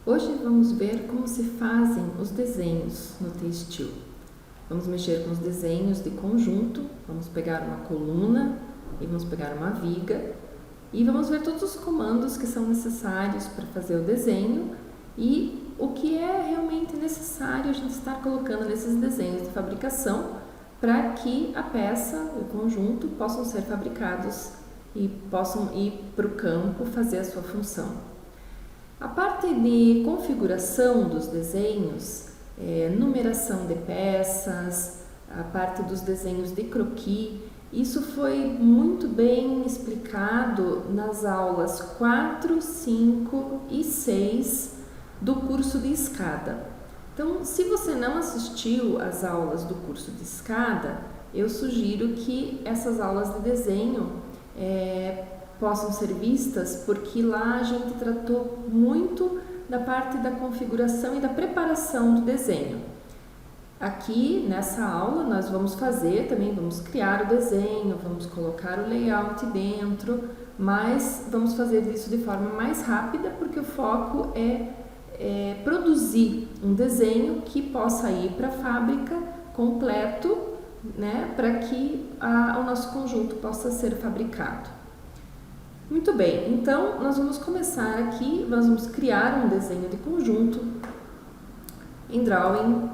Hoje vamos ver como se fazem os desenhos no textil. Vamos mexer com os desenhos de conjunto, vamos pegar uma coluna e vamos pegar uma viga e vamos ver todos os comandos que são necessários para fazer o desenho e o que é realmente necessário a gente estar colocando nesses desenhos de fabricação para que a peça, o conjunto, possam ser fabricados e possam ir para o campo fazer a sua função. A parte de configuração dos desenhos, numeração de peças, a parte dos desenhos de croquis, isso foi muito bem explicado nas aulas 4, 5 e 6 do curso de escada. Então, se você não assistiu às aulas do curso de escada, eu sugiro que essas aulas de desenho possam ser vistas, porque lá a gente tratou muito da parte da configuração e da preparação do desenho. Aqui nessa aula nós vamos vamos criar o desenho, vamos colocar o layout dentro, mas vamos fazer isso de forma mais rápida, porque o foco é produzir um desenho que possa ir para a fábrica completo, né, para que o nosso conjunto possa ser fabricado. Muito bem, então nós vamos começar aqui, nós vamos criar um desenho de conjunto em Drawing,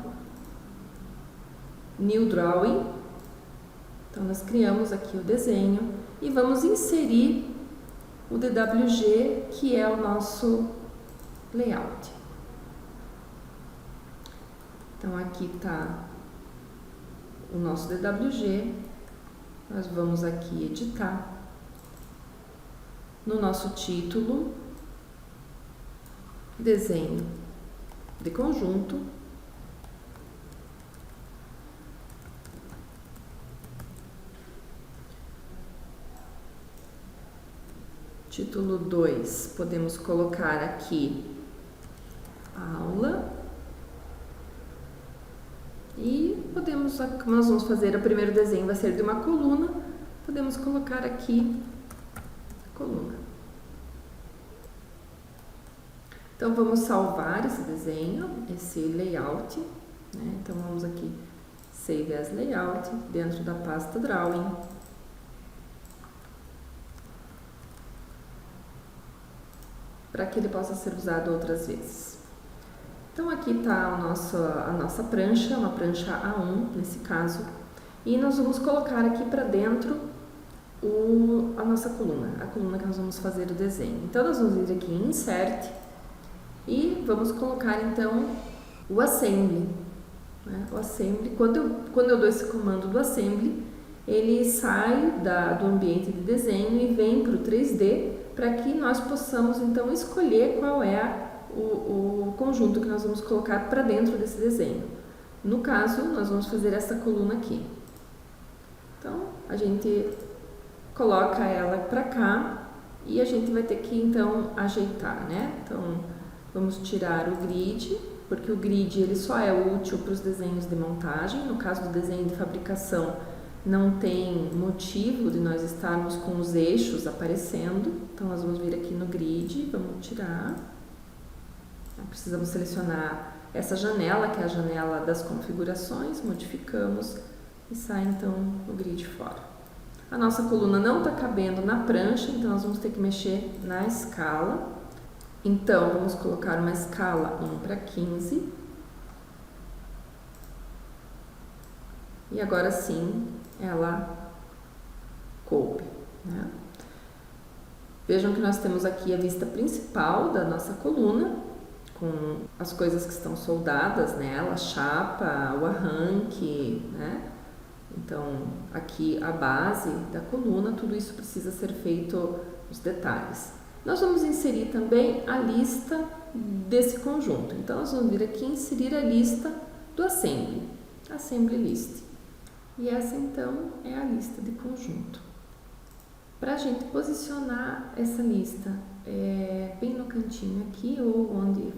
New Drawing. Então nós criamos aqui o desenho e vamos inserir o DWG, que é o nosso layout. Então aqui está o nosso DWG, nós vamos aqui editar. No nosso título, desenho de conjunto, título 2, podemos colocar aqui aula e nós vamos fazer o primeiro desenho, vai ser de uma coluna, podemos colocar aqui coluna. Então vamos salvar esse desenho, esse layout, né? Então vamos aqui Save as Layout dentro da pasta Drawing. Para que ele possa ser usado outras vezes. Então aqui está a nossa prancha, uma prancha A1 nesse caso, e nós vamos colocar aqui para dentro a nossa coluna, a coluna que nós vamos fazer o desenho. Então nós vamos vir aqui em Insert e vamos colocar então o Assembly, né? O Assembly, quando eu dou esse comando do Assembly, ele sai do ambiente de desenho e vem para o 3D, para que nós possamos então escolher qual é o conjunto que nós vamos colocar para dentro desse desenho. No caso, nós vamos fazer essa coluna aqui. Então a gente coloca ela para cá e a gente vai ter que então ajeitar, né? Então vamos tirar o grid, porque o grid ele só é útil para os desenhos de montagem. No caso do desenho de fabricação, não tem motivo de nós estarmos com os eixos aparecendo. Então nós vamos vir aqui no grid, vamos tirar. Precisamos selecionar essa janela, que é a janela das configurações, modificamos e sai então o grid fora. A nossa coluna não está cabendo na prancha, então nós vamos ter que mexer na escala. Então, vamos colocar uma escala 1:15. E agora sim, ela coube, né? Vejam que nós temos aqui a vista principal da nossa coluna, com as coisas que estão soldadas nela, a chapa, o arranque, né? Então, aqui a base da coluna, tudo isso precisa ser feito os detalhes. Nós vamos inserir também a lista desse conjunto. Então, nós vamos vir aqui inserir a lista do Assembly, Assembly List. E essa, então, é a lista de conjunto. Para a gente posicionar essa lista bem no cantinho aqui, ou onde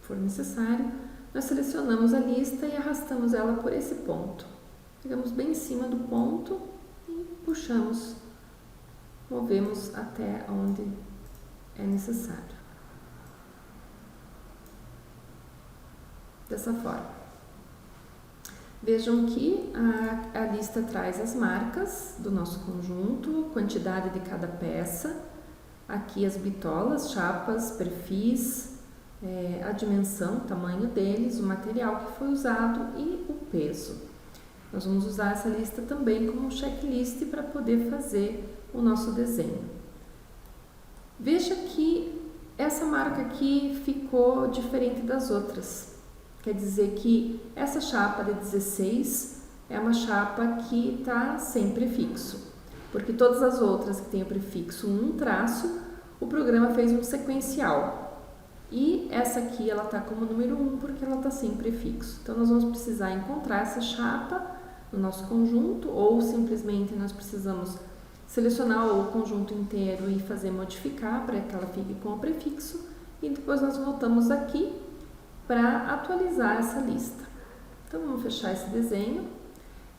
for necessário, nós selecionamos a lista e arrastamos ela por esse ponto. Pegamos bem em cima do ponto e puxamos, movemos até onde é necessário. dessa forma. Vejam que a lista traz as marcas do nosso conjunto, quantidade de cada peça, aqui as bitolas, chapas, perfis, a dimensão, o tamanho deles, o material que foi usado e o peso. Nós vamos usar essa lista também como checklist para poder fazer o nosso desenho. Veja que essa marca aqui ficou diferente das outras. Quer dizer que essa chapa de 16 é uma chapa que está sem prefixo, porque todas as outras que têm o prefixo 1 traço, o programa fez um sequencial. E essa aqui ela está como número 1 porque ela está sem prefixo. Então nós vamos precisar encontrar essa chapa no nosso conjunto, ou simplesmente nós precisamos selecionar o conjunto inteiro e fazer modificar para que ela fique com o prefixo, e depois nós voltamos aqui para atualizar essa lista. Então vamos fechar esse desenho.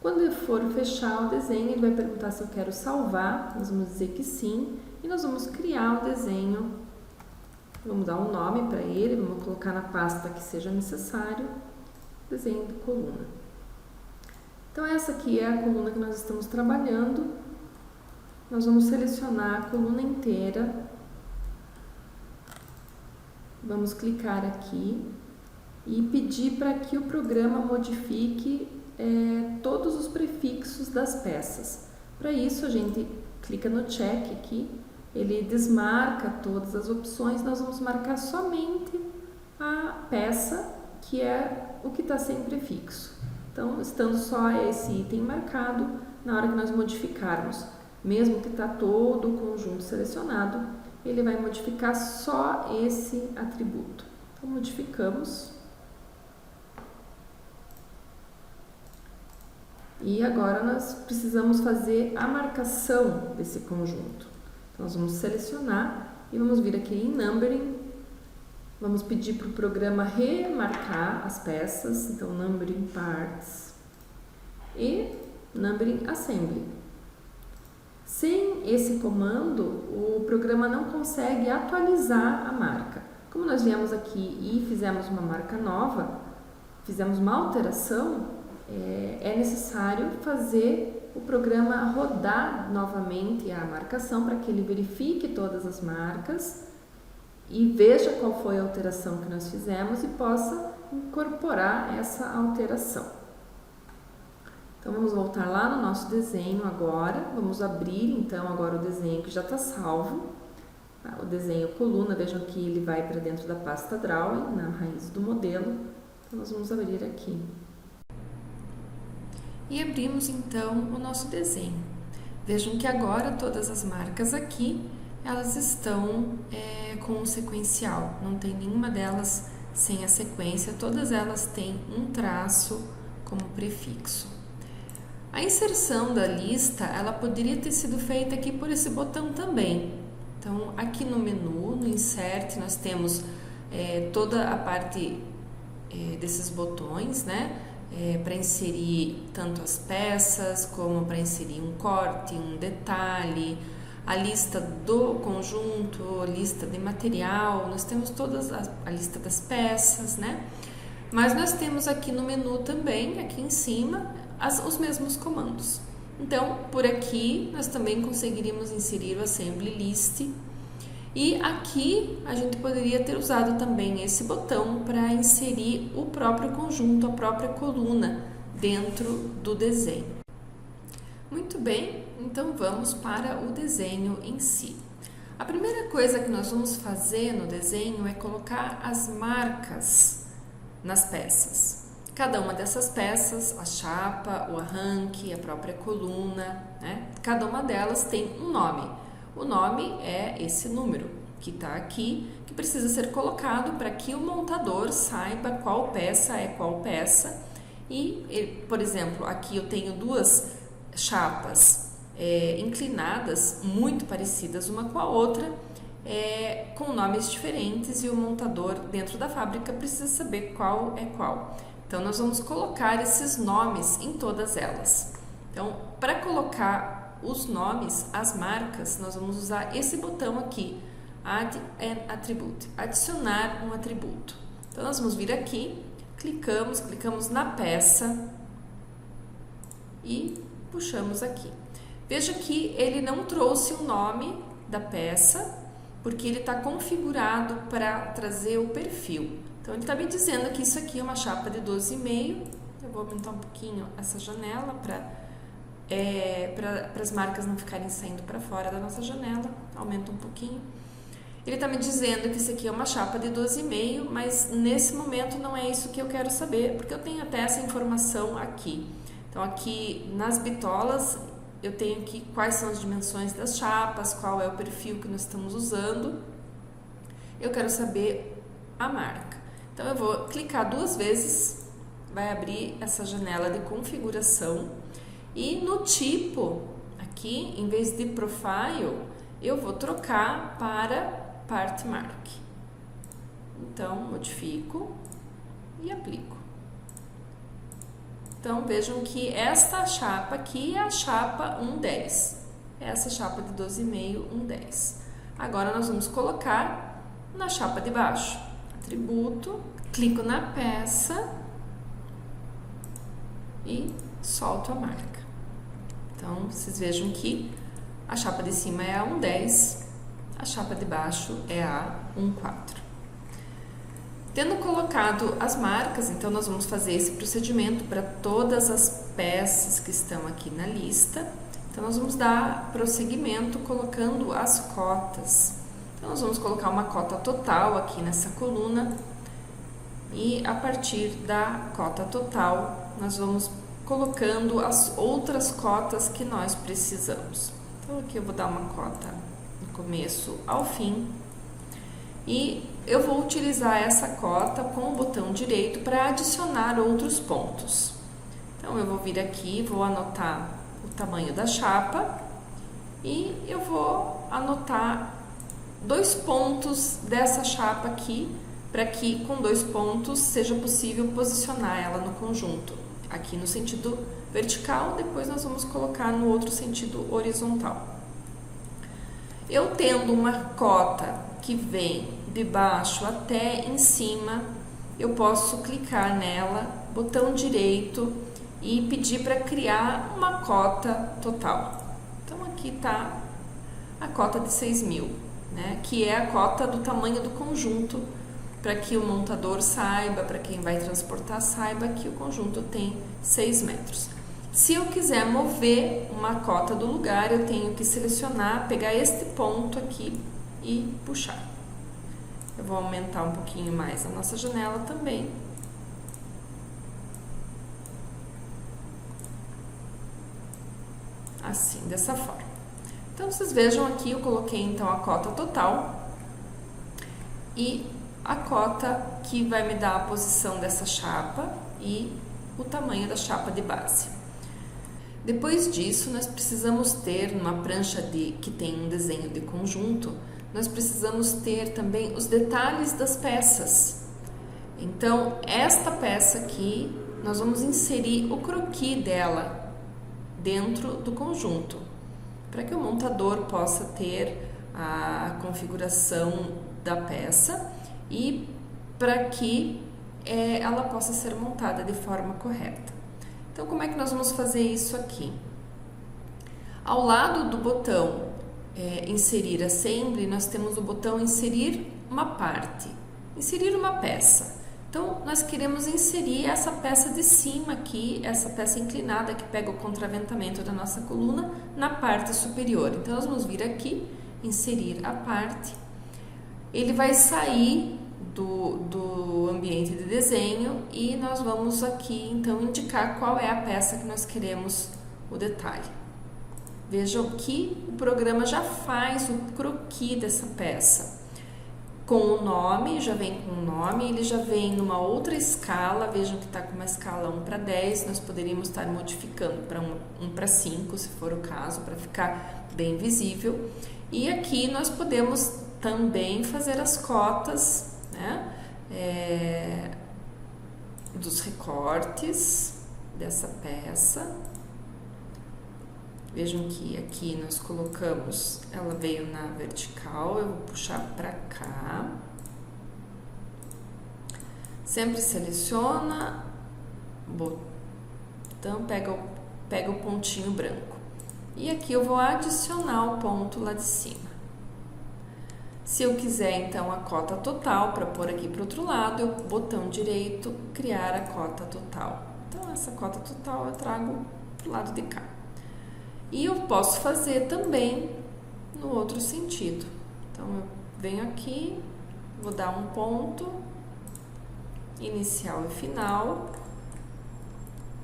Quando eu for fechar o desenho, ele vai perguntar se eu quero salvar, nós vamos dizer que sim, e nós vamos criar o desenho, vamos dar um nome para ele, vamos colocar na pasta que seja necessário, desenho de coluna. Então essa aqui é a coluna que nós estamos trabalhando. Nós vamos selecionar a coluna inteira, vamos clicar aqui e pedir para que o programa modifique todos os prefixos das peças. Para isso a gente clica no check aqui, ele desmarca todas as opções, nós vamos marcar somente a peça que é o que está sem prefixo. Então, estando só esse item marcado, na hora que nós modificarmos, mesmo que está todo o conjunto selecionado, ele vai modificar só esse atributo. Então, modificamos. E agora nós precisamos fazer a marcação desse conjunto. Então, nós vamos selecionar e vamos vir aqui em Numbering. Vamos pedir para o programa remarcar as peças. Então, Numbering Parts e Numbering Assembly. Sem esse comando, o programa não consegue atualizar a marca. Como nós viemos aqui e fizemos uma marca nova, fizemos uma alteração, é necessário fazer o programa rodar novamente a marcação para que ele verifique todas as marcas e veja qual foi a alteração que nós fizemos e possa incorporar essa alteração. Então vamos voltar lá no nosso desenho agora, vamos abrir então agora o desenho que já está salvo, o desenho coluna, vejam que ele vai para dentro da pasta Drawing, na raiz do modelo, então nós vamos abrir aqui. E abrimos então o nosso desenho. Vejam que agora todas as marcas aqui, elas estão com um sequencial, não tem nenhuma delas sem a sequência, todas elas têm um traço como prefixo. A inserção da lista, ela poderia ter sido feita aqui por esse botão também. Então, aqui no menu, no Insert, nós temos toda a parte desses botões, né? Para inserir tanto as peças, como para inserir um corte, um detalhe, a lista do conjunto, a lista de material, nós temos todas a lista das peças, né? Mas nós temos aqui no menu também, aqui em cima, os mesmos comandos. Então, por aqui, nós também conseguiríamos inserir o Assembly List. E aqui, a gente poderia ter usado também esse botão para inserir o próprio conjunto, a própria coluna, dentro do desenho. Muito bem, então vamos para o desenho em si. A primeira coisa que nós vamos fazer no desenho é colocar as marcas nas peças. Cada uma dessas peças, a chapa, o arranque, a própria coluna, né? Cada uma delas tem um nome. O nome é esse número que está aqui, que precisa ser colocado para que o montador saiba qual peça é qual peça. E, por exemplo, aqui eu tenho duas chapas inclinadas, muito parecidas uma com a outra, com nomes diferentes, e o montador dentro da fábrica precisa saber qual é qual. Então, nós vamos colocar esses nomes em todas elas. Então, para colocar os nomes, as marcas, nós vamos usar esse botão aqui, Add an Attribute, adicionar um atributo. Então, nós vamos vir aqui, clicamos na peça e puxamos aqui. Veja que ele não trouxe o nome da peça, porque ele está configurado para trazer o perfil. Então, ele está me dizendo que isso aqui é uma chapa de 12,5. Eu vou aumentar um pouquinho essa janela para as marcas não ficarem saindo para fora da nossa janela. Aumenta um pouquinho. Ele está me dizendo que isso aqui é uma chapa de 12,5, mas nesse momento não é isso que eu quero saber, porque eu tenho até essa informação aqui. Então, aqui nas bitolas, eu tenho aqui quais são as dimensões das chapas, qual é o perfil que nós estamos usando. Eu quero saber a marca. Então, eu vou clicar 2 vezes, vai abrir essa janela de configuração. E no tipo, aqui, em vez de Profile, eu vou trocar para Part Mark. Então, modifico e aplico. Então, vejam que esta chapa aqui é a chapa 110. Essa chapa de 12,5, 110. Agora, nós vamos colocar na chapa de baixo. Atributo, clico na peça e solto a marca. Então, vocês vejam que a chapa de cima é a 110, a chapa de baixo é a 14. Tendo colocado as marcas, então nós vamos fazer esse procedimento para todas as peças que estão aqui na lista. Então, nós vamos dar prosseguimento colocando as cotas. Então, nós vamos colocar uma cota total aqui nessa coluna e a partir da cota total, nós vamos colocando as outras cotas que nós precisamos. Então, aqui eu vou dar uma cota do começo ao fim e eu vou utilizar essa cota com o botão direito para adicionar outros pontos. Então, eu vou vir aqui, vou anotar o tamanho da chapa e eu vou anotar 2 pontos dessa chapa aqui, para que com 2 pontos seja possível posicionar ela no conjunto. Aqui no sentido vertical, depois nós vamos colocar no outro sentido horizontal. Eu tendo uma cota que vem de baixo até em cima, eu posso clicar nela, botão direito e pedir para criar uma cota total. Então, aqui está a cota de 6.000, né? Que é a cota do tamanho do conjunto, para que o montador saiba, para quem vai transportar saiba que o conjunto tem 6 metros. Se eu quiser mover uma cota do lugar, eu tenho que selecionar, pegar este ponto aqui e puxar. Eu vou aumentar um pouquinho mais a nossa janela também. Assim, dessa forma. Então, vocês vejam aqui, eu coloquei então a cota total e a cota que vai me dar a posição dessa chapa e o tamanho da chapa de base. Depois disso, nós precisamos ter numa prancha que tem um desenho de conjunto, nós precisamos ter também os detalhes das peças. Então, esta peça aqui, nós vamos inserir o croquis dela dentro do conjunto, para que o montador possa ter a configuração da peça e para que ela possa ser montada de forma correta. Então, como é que nós vamos fazer isso aqui? Ao lado do botão inserir assembly, nós temos o botão inserir uma parte, inserir uma peça. Então, nós queremos inserir essa peça de cima aqui, essa peça inclinada que pega o contraventamento da nossa coluna na parte superior. Então, nós vamos vir aqui, inserir a parte. Ele vai sair do ambiente de desenho e nós vamos aqui, então, indicar qual é a peça que nós queremos o detalhe. Vejam que o programa já faz o croquis dessa peça. Com o nome, já vem com o nome, ele já vem numa outra escala, vejam que está com uma escala 1:10, nós poderíamos estar modificando para 1:5, se for o caso, para ficar bem visível. E aqui nós podemos também fazer as cotas, né, dos recortes dessa peça. Vejam que aqui nós colocamos, ela veio na vertical, eu vou puxar para cá. Sempre seleciona, botão, pega o pontinho branco. E aqui eu vou adicionar o ponto lá de cima. Se eu quiser, então, a cota total, para pôr aqui para o outro lado, eu botão direito, criar a cota total. Então, essa cota total eu trago para o lado de cá. E eu posso fazer também no outro sentido. Então, eu venho aqui, vou dar um ponto, inicial e final.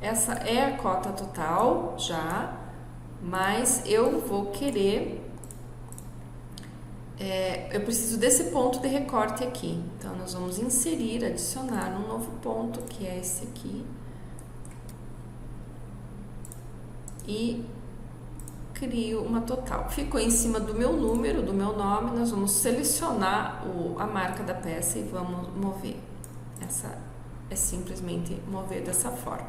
Essa é a cota total já, mas eu vou querer... eu preciso desse ponto de recorte aqui. Então, nós vamos inserir, adicionar um novo ponto, que é esse aqui. E crio uma total. Ficou em cima do meu número, do meu nome, nós vamos selecionar a marca da peça e vamos mover. Essa é simplesmente mover dessa forma.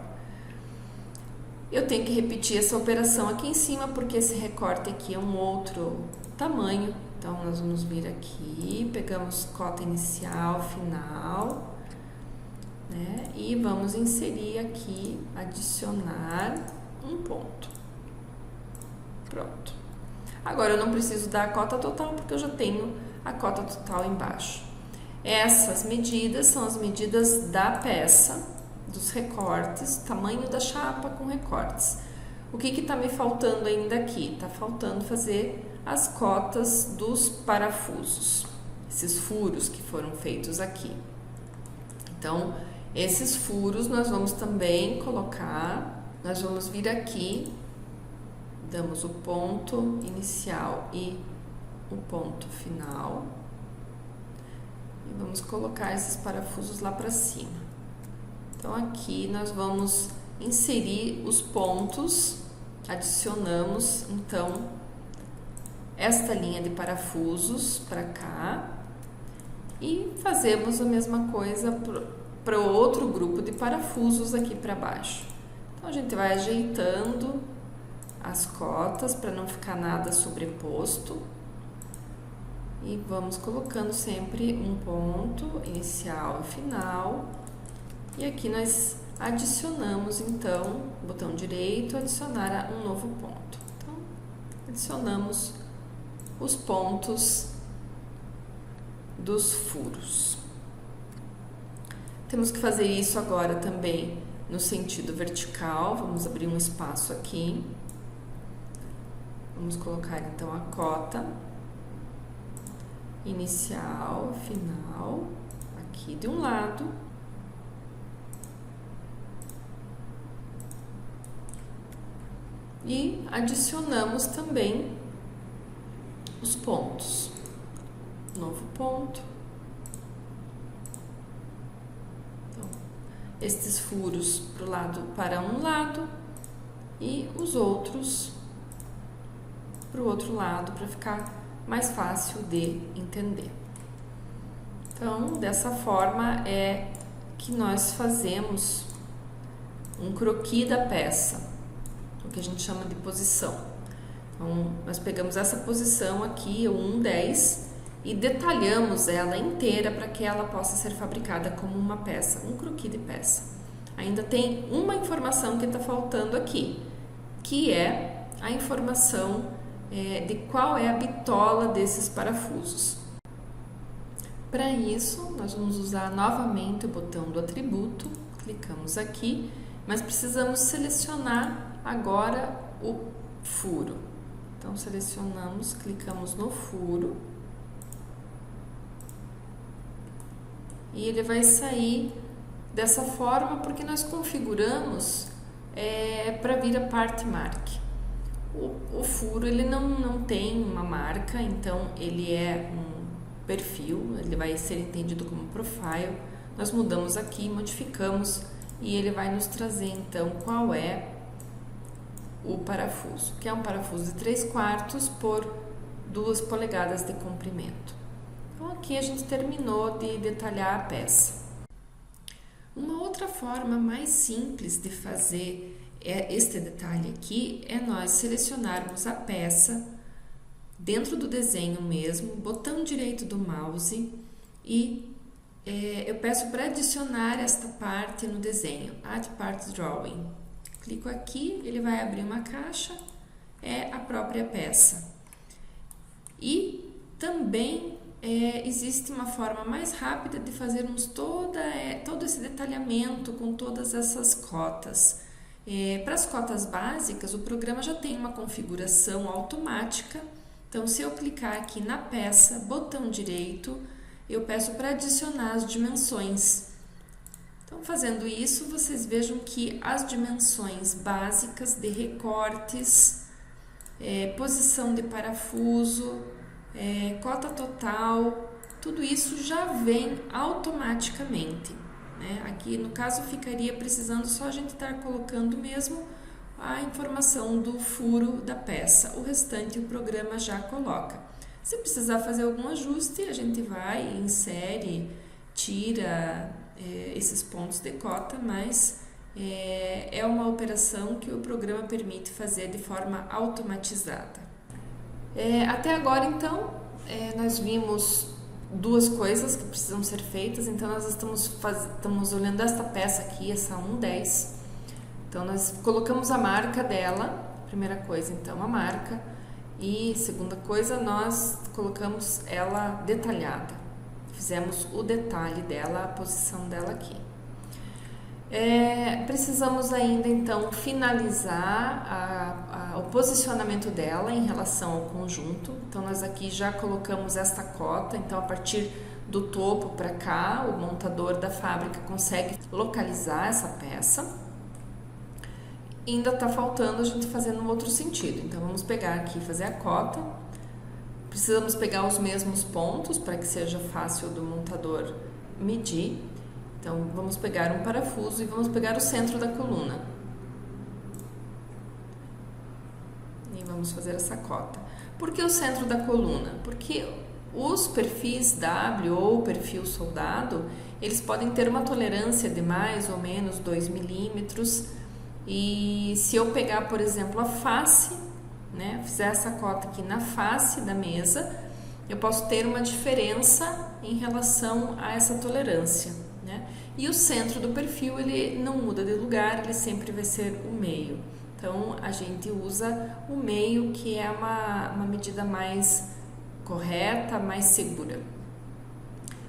Eu tenho que repetir essa operação aqui em cima, porque esse recorte aqui é um outro tamanho. Então, nós vamos vir aqui, pegamos cota inicial, final, né? E vamos inserir aqui, adicionar um ponto. Pronto. Agora, eu não preciso dar a cota total, porque eu já tenho a cota total embaixo. Essas medidas são as medidas da peça, dos recortes, tamanho da chapa com recortes. O que está me faltando ainda aqui? Está faltando fazer as cotas dos parafusos, esses furos que foram feitos aqui. Então, esses furos nós vamos também colocar, nós vamos vir aqui, damos o ponto inicial e o ponto final e vamos colocar esses parafusos lá para cima. Então, aqui nós vamos inserir os pontos, adicionamos, então, esta linha de parafusos para cá e fazemos a mesma coisa para o outro grupo de parafusos aqui para baixo. Então, a gente vai ajeitando as cotas para não ficar nada sobreposto e vamos colocando sempre um ponto inicial e final. E aqui nós adicionamos, então, botão direito, adicionar um novo ponto. Então, adicionamos os pontos dos furos. Temos que fazer isso agora também no sentido vertical. Vamos abrir um espaço aqui. Vamos colocar, então, a cota inicial, final, aqui de um lado. E adicionamos também os pontos. Novo ponto. Então, estes furos para um lado e os outros para o outro lado, para ficar mais fácil de entender. Então, dessa forma é que nós fazemos um croquis da peça, o que a gente chama de posição. Então, nós pegamos essa posição aqui, o 1/10, e detalhamos ela inteira para que ela possa ser fabricada como uma peça, um croquis de peça. Ainda tem uma informação que está faltando aqui, que é a informação de qual é a bitola desses parafusos. Para isso, nós vamos usar novamente o botão do atributo, clicamos aqui, mas precisamos selecionar agora o furo. Então, selecionamos, clicamos no furo e ele vai sair dessa forma porque nós configuramos para vir a parte mark. O furo ele não tem uma marca, então ele é um perfil, ele vai ser entendido como profile. Nós mudamos aqui, modificamos e ele vai nos trazer então qual é o parafuso, que é um parafuso de 3/4 por 2 polegadas de comprimento. Então aqui a gente terminou de detalhar a peça. Uma outra forma mais simples de fazer este detalhe aqui é nós selecionarmos a peça dentro do desenho mesmo, botão direito do mouse e eu peço para adicionar esta parte no desenho, Add Part Drawing. Clico aqui, ele vai abrir uma caixa, é a própria peça. E também existe uma forma mais rápida de fazermos todo esse detalhamento com todas essas cotas. Para as cotas básicas, o programa já tem uma configuração automática. Então, se eu clicar aqui na peça, botão direito, eu peço para adicionar as dimensões. Então, fazendo isso, vocês vejam que as dimensões básicas de recortes, posição de parafuso, cota total, tudo isso já vem automaticamente, né? Aqui, no caso, ficaria precisando só a gente estar colocando mesmo a informação do furo da peça. O restante o programa já coloca. Se precisar fazer algum ajuste, a gente vai, insere, tira esses pontos de cota, mas é uma operação que o programa permite fazer de forma automatizada. Até agora, então, nós vimos duas coisas que precisam ser feitas. Então, nós estamos olhando esta peça aqui, essa 110. Então, nós colocamos a marca dela, primeira coisa, então, a marca. E segunda coisa, nós colocamos ela detalhada. Fizemos o detalhe dela, a posição dela aqui. Precisamos ainda, então, finalizar o posicionamento dela em relação ao conjunto. Então, nós aqui já colocamos esta cota. Então, a partir do topo para cá, o montador da fábrica consegue localizar essa peça. Ainda está faltando a gente fazer no outro sentido. Então, vamos pegar aqui e fazer a cota. Precisamos pegar os mesmos pontos para que seja fácil do montador medir. Então, vamos pegar um parafuso e vamos pegar o centro da coluna. E vamos fazer essa cota. Por que o centro da coluna? Porque os perfis W ou perfil soldado, eles podem ter uma tolerância de mais ou menos 2 milímetros. E se eu pegar, por exemplo, a face, né, fizer essa cota aqui na face da mesa, eu posso ter uma diferença em relação a essa tolerância, né? E o centro do perfil, ele não muda de lugar, ele sempre vai ser o meio. Então, a gente usa o meio, que é uma medida mais correta, mais segura.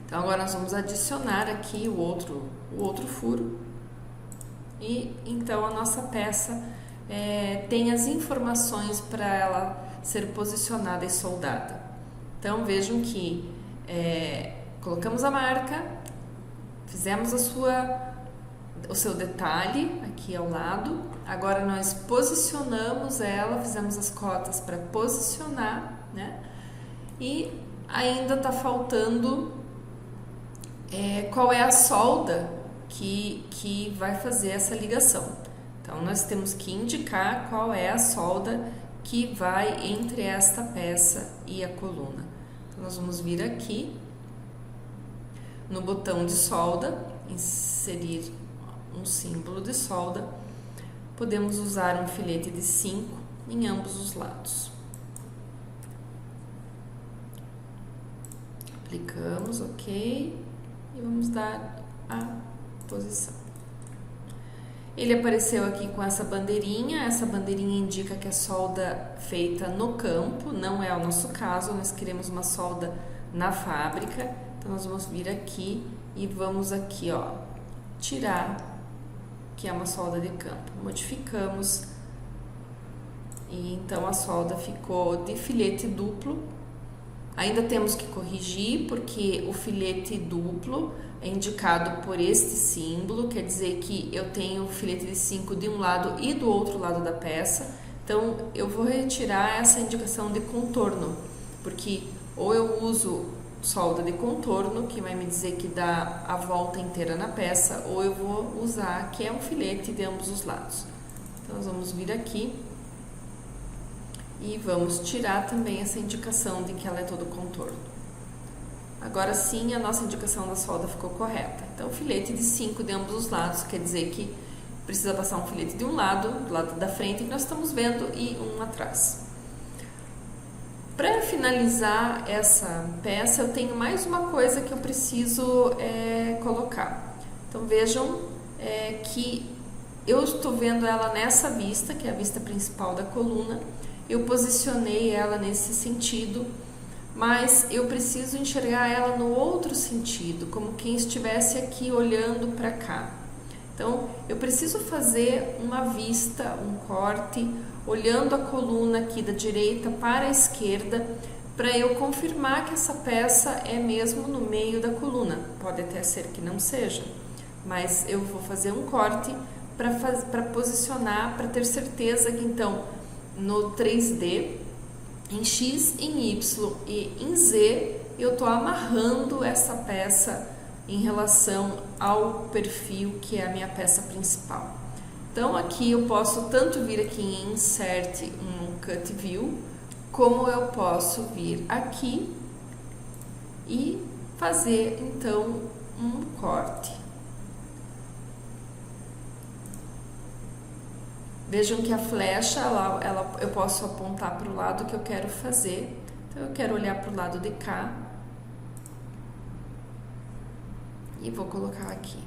Então, agora nós vamos adicionar aqui o outro furo. E então a nossa peça tem as informações para ela ser posicionada e soldada. Então vejam que colocamos a marca, fizemos o seu detalhe aqui ao lado. Agora nós posicionamos ela, fizemos as cotas para posicionar, né? E ainda está faltando qual é a solda que vai fazer essa ligação. Então, nós temos que indicar qual é a solda que vai entre esta peça e a coluna. Então, nós vamos vir aqui no botão de solda, inserir um símbolo de solda. Podemos usar um filete de 5 em ambos os lados. Aplicamos, ok, e vamos dar a posição. Ele apareceu aqui com essa bandeirinha indica que é solda feita no campo, não é o nosso caso, nós queremos uma solda na fábrica. Então nós vamos vir aqui e vamos aqui, ó, tirar, que é uma solda de campo. Modificamos e então a solda ficou de filete duplo. Ainda temos que corrigir, porque o filete duplo é indicado por este símbolo, quer dizer que eu tenho o filete de 5 de um lado e do outro lado da peça. Então, eu vou retirar essa indicação de contorno, porque ou eu uso solda de contorno, que vai me dizer que dá a volta inteira na peça, ou eu vou usar, que é um filete de ambos os lados. Então, nós vamos vir aqui e vamos tirar também essa indicação de que ela é todo contorno. Agora sim, a nossa indicação da solda ficou correta. Então, filete de 5 de ambos os lados, quer dizer que precisa passar um filete de um lado, do lado da frente, que nós estamos vendo, e um atrás. Para finalizar essa peça, eu tenho mais uma coisa que eu preciso colocar. Então vejam que eu estou vendo ela nessa vista, que é a vista principal da coluna. Eu posicionei ela nesse sentido, mas eu preciso enxergar ela no outro sentido, como quem estivesse aqui olhando para cá. Então, eu preciso fazer uma vista, um corte, olhando a coluna aqui da direita para a esquerda, para eu confirmar que essa peça é mesmo no meio da coluna. Pode até ser que não seja, mas eu vou fazer um corte para posicionar, para ter certeza que então no 3D, em X, em Y e em Z, eu estou amarrando essa peça em relação ao perfil que é a minha peça principal. Então aqui eu posso tanto vir aqui em Insert um Cut View, como eu posso vir aqui e fazer então um corte. Vejam que a flecha, eu posso apontar para o lado que eu quero fazer. Então eu quero olhar para o lado de cá e vou colocar aqui.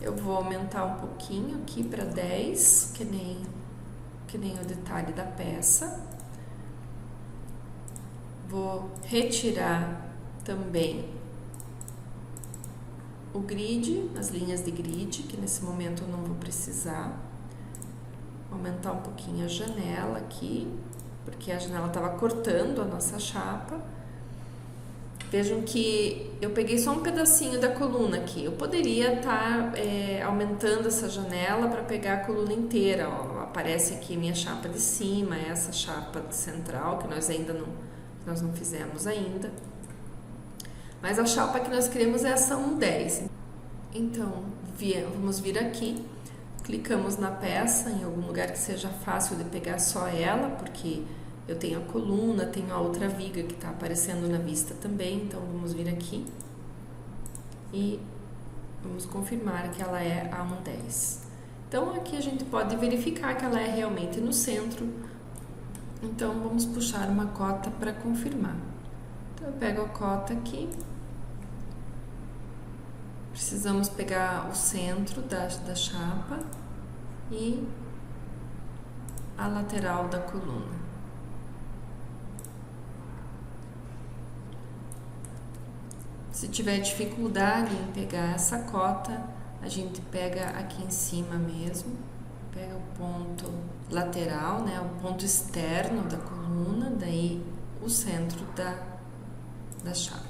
Eu vou aumentar um pouquinho aqui para 10, que nem o detalhe da peça. Vou retirar também o grid, as linhas de grid, que nesse momento eu não vou precisar. Aumentar um pouquinho a janela aqui, porque a janela estava cortando a nossa chapa. Vejam que eu peguei só um pedacinho da coluna aqui. Eu poderia estar aumentando essa janela para pegar a coluna inteira. Ó, aparece aqui minha chapa de cima, essa chapa central, que nós não fizemos ainda. Mas a chapa que nós queremos é essa 1.10. Então, vamos vir aqui, clicamos na peça, em algum lugar que seja fácil de pegar só ela, porque eu tenho a coluna, tenho a outra viga que está aparecendo na vista também. Então, vamos vir aqui e vamos confirmar que ela é a 1.10. Então, aqui a gente pode verificar que ela é realmente no centro. Então, vamos puxar uma cota para confirmar. Então, eu pego a cota aqui. Precisamos pegar o centro da chapa e a lateral da coluna. Se tiver dificuldade em pegar essa cota, a gente pega aqui em cima mesmo, pega o ponto lateral, né, o ponto externo da coluna, daí o centro da chapa.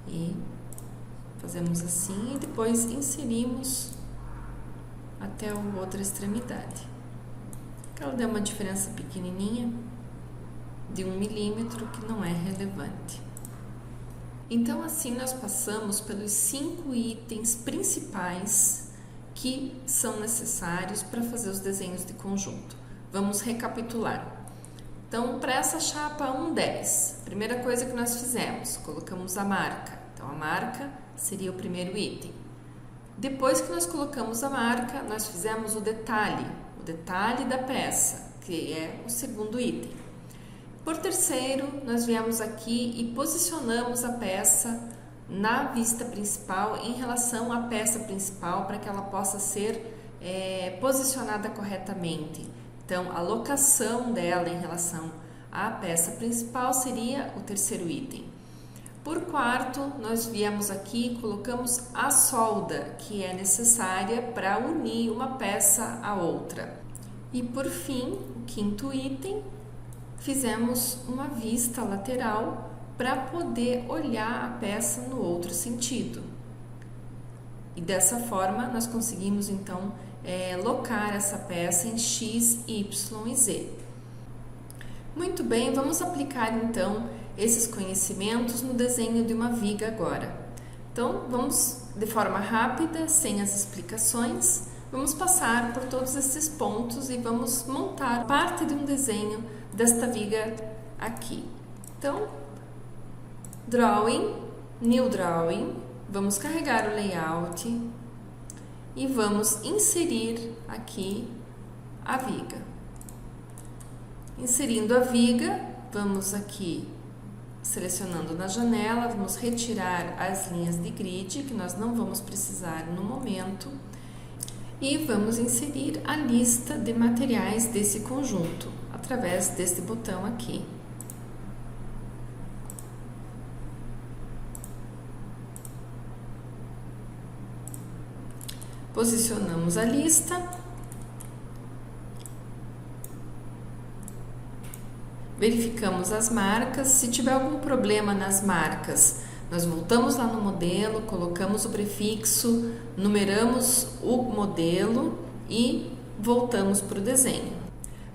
E fazemos assim e depois inserimos até a outra extremidade. Ela deu uma diferença pequenininha de 1 milímetro que não é relevante. Então assim nós passamos pelos 5 itens principais que são necessários para fazer os desenhos de conjunto. Vamos recapitular. Então, para essa chapa 1.10, a primeira coisa que nós fizemos, colocamos a marca. Então, a marca seria o primeiro item. Depois que nós colocamos a marca, nós fizemos o detalhe da peça, que é o segundo item. Por terceiro, nós viemos aqui e posicionamos a peça na vista principal em relação à peça principal para que ela possa ser posicionada corretamente. Então, a locação dela em relação à peça principal seria o terceiro item. Por quarto, nós viemos aqui e colocamos a solda, que é necessária para unir uma peça à outra. E por fim, o quinto item, fizemos uma vista lateral para poder olhar a peça no outro sentido. E dessa forma, nós conseguimos então locar essa peça em X, Y e Z. Muito bem, vamos aplicar então esses conhecimentos no desenho de uma viga agora. Então, vamos de forma rápida, sem as explicações, vamos passar por todos esses pontos e vamos montar parte de um desenho desta viga aqui. Então, Drawing, New Drawing, vamos carregar o layout e vamos inserir aqui a viga. Inserindo a viga, vamos aqui selecionando na janela, vamos retirar as linhas de grid, que nós não vamos precisar no momento, e vamos inserir a lista de materiais desse conjunto, através deste botão aqui. Posicionamos a lista. Verificamos as marcas. Se tiver algum problema nas marcas, nós voltamos lá no modelo, colocamos o prefixo, numeramos o modelo e voltamos para o desenho.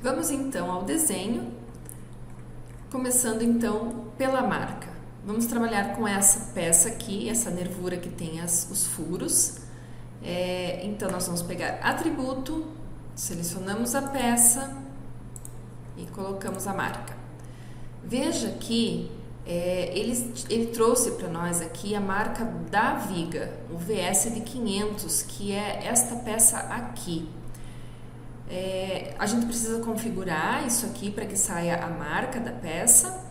Vamos então ao desenho, começando então pela marca. Vamos trabalhar com essa peça aqui, essa nervura que tem os furos. Então nós vamos pegar atributo, selecionamos a peça e colocamos a marca. Veja que ele trouxe para nós aqui a marca da viga, o VS de 500, que é esta peça aqui. A gente precisa configurar isso aqui para que saia a marca da peça,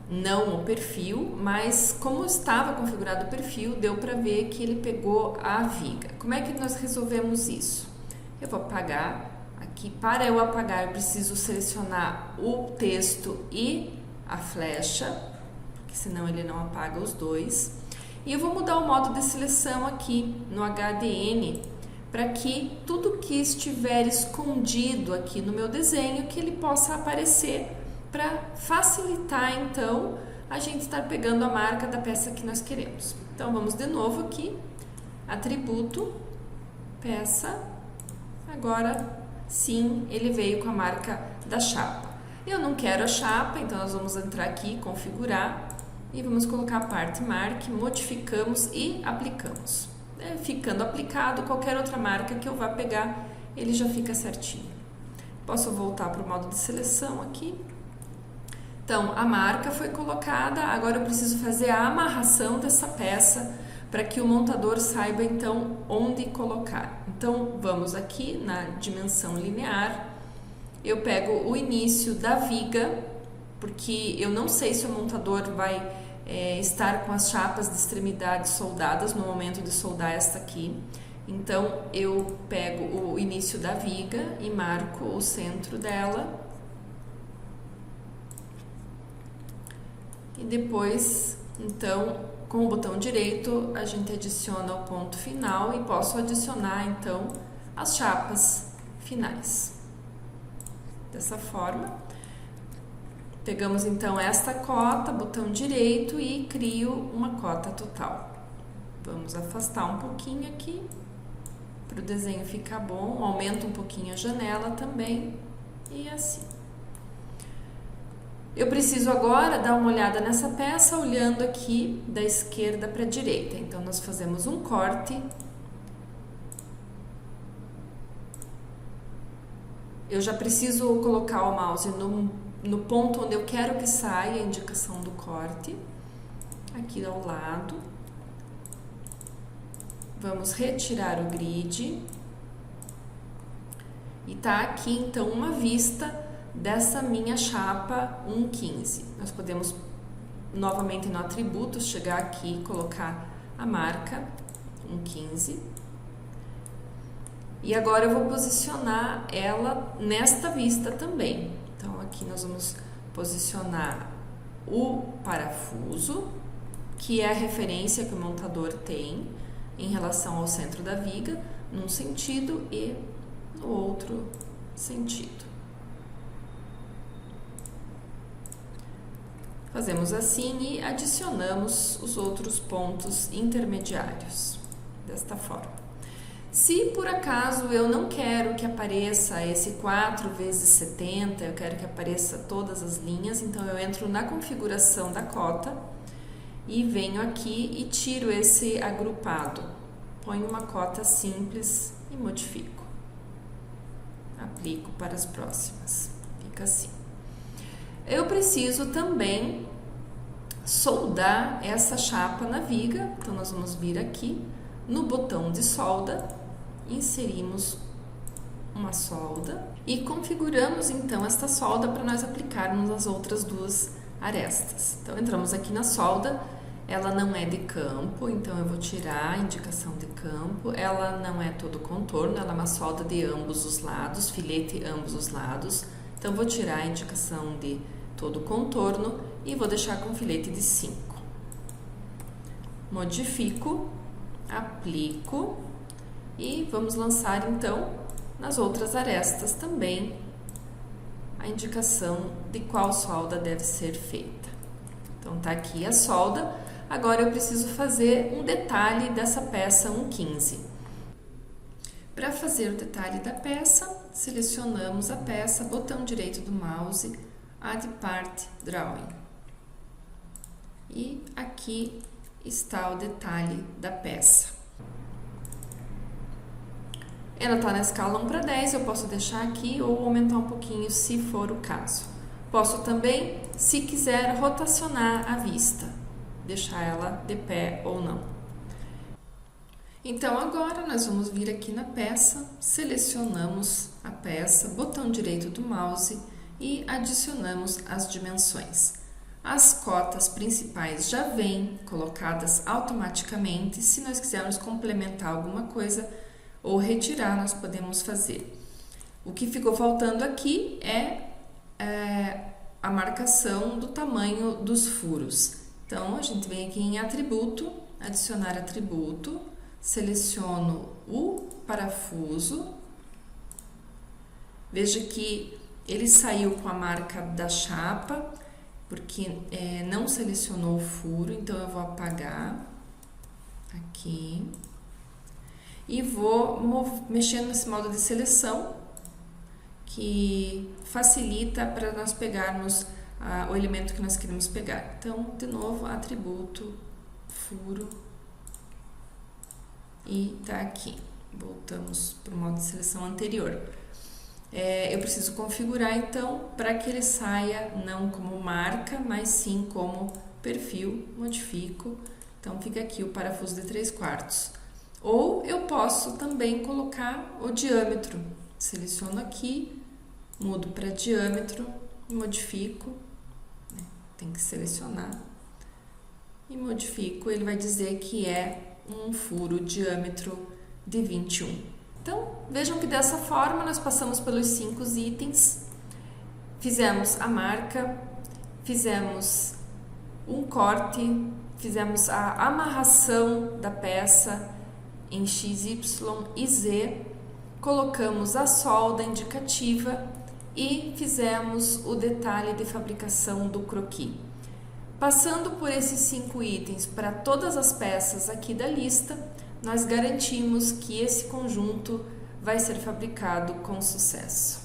não o perfil, mas como estava configurado o perfil, deu para ver que ele pegou a viga. Como é que nós resolvemos isso? Eu vou apagar. Aqui, para eu apagar, eu preciso selecionar o texto e a flecha, porque senão ele não apaga os dois. E eu vou mudar o modo de seleção aqui no HDN, para que tudo que estiver escondido aqui no meu desenho, que ele possa aparecer, para facilitar então a gente estar pegando a marca da peça que nós queremos. Então vamos de novo aqui, atributo, peça, agora sim, ele veio com a marca da chapa. Eu não quero a chapa, então nós vamos entrar aqui, configurar, e vamos colocar a parte marque, modificamos e aplicamos. Ficando aplicado, qualquer outra marca que eu vá pegar, ele já fica certinho. Posso voltar para o modo de seleção aqui. Então, a marca foi colocada, agora eu preciso fazer a amarração dessa peça, para que o montador saiba então onde colocar. Então vamos aqui na dimensão linear, eu pego o início da viga, porque eu não sei se o montador vai estar com as chapas de extremidade soldadas no momento de soldar esta aqui. Então eu pego o início da viga e marco o centro dela. E depois, então, com o botão direito, a gente adiciona o ponto final e posso adicionar, então, as chapas finais. Dessa forma, pegamos, então, esta cota, botão direito e crio uma cota total. Vamos afastar um pouquinho aqui, para o desenho ficar bom, aumenta um pouquinho a janela também, e assim. Eu preciso agora dar uma olhada nessa peça, olhando aqui da esquerda para a direita. Então, nós fazemos um corte. Eu já preciso colocar o mouse no ponto onde eu quero que saia a indicação do corte. Aqui ao lado. Vamos retirar o grid. E tá aqui, então, uma vista dessa minha chapa 1.15. Nós podemos novamente no atributo chegar aqui e colocar a marca 1.15. E agora eu vou posicionar ela nesta vista também. Então aqui nós vamos posicionar o parafuso, que é a referência que o montador tem em relação ao centro da viga, num sentido e no outro sentido. Fazemos assim e adicionamos os outros pontos intermediários, desta forma. Se por acaso eu não quero que apareça esse 4 vezes 70, eu quero que apareça todas as linhas, então eu entro na configuração da cota e venho aqui e tiro esse agrupado. Ponho uma cota simples e modifico. Aplico para as próximas. Fica assim. Eu preciso também soldar essa chapa na viga, então nós vamos vir aqui no botão de solda, inserimos uma solda E configuramos então esta solda para nós aplicarmos as outras duas arestas. Então entramos aqui na solda, ela não é de campo, então eu vou tirar a indicação de campo, ela não é todo contorno, ela é uma solda de ambos os lados, filete ambos os lados, então vou tirar a indicação de todo contorno e vou deixar com filete de 5. Modifico, aplico e vamos lançar então nas outras arestas também a indicação de qual solda deve ser feita. Então tá aqui a solda, agora eu preciso fazer um detalhe dessa peça 1,15. Para fazer o detalhe da peça, selecionamos a peça, botão direito do mouse, Add Part Drawing. E aqui está o detalhe da peça. Ela está na escala 1:10, eu posso deixar aqui ou aumentar um pouquinho se for o caso. Posso também, se quiser, rotacionar a vista, deixar ela de pé ou não. Então agora nós vamos vir aqui na peça, selecionamos a peça, botão direito do mouse e adicionamos as dimensões. As cotas principais já vêm colocadas automaticamente, se nós quisermos complementar alguma coisa ou retirar, nós podemos fazer. O que ficou faltando aqui é a marcação do tamanho dos furos. Então, a gente vem aqui em atributo, adicionar atributo, seleciono o parafuso. Veja que ele saiu com a marca da chapa, porque não selecionou o furo, então eu vou apagar aqui. E vou mexendo nesse modo de seleção, que facilita para nós pegarmos o elemento que nós queremos pegar. Então, de novo, atributo, furo, e tá aqui. Voltamos para o modo de seleção anterior. Eu preciso configurar, então, para que ele saia não como marca, mas sim como perfil, modifico. Então, fica aqui o parafuso de 3/4. Ou eu posso também colocar o diâmetro. Seleciono aqui, mudo para diâmetro, modifico, tem que selecionar, e modifico, ele vai dizer que é um furo diâmetro de 21. Então, vejam que dessa forma nós passamos pelos 5 itens, fizemos a marca, fizemos um corte, fizemos a amarração da peça em X, Y e Z, colocamos a solda indicativa e fizemos o detalhe de fabricação do croquis. Passando por esses 5 itens para todas as peças aqui da lista, nós garantimos que esse conjunto vai ser fabricado com sucesso.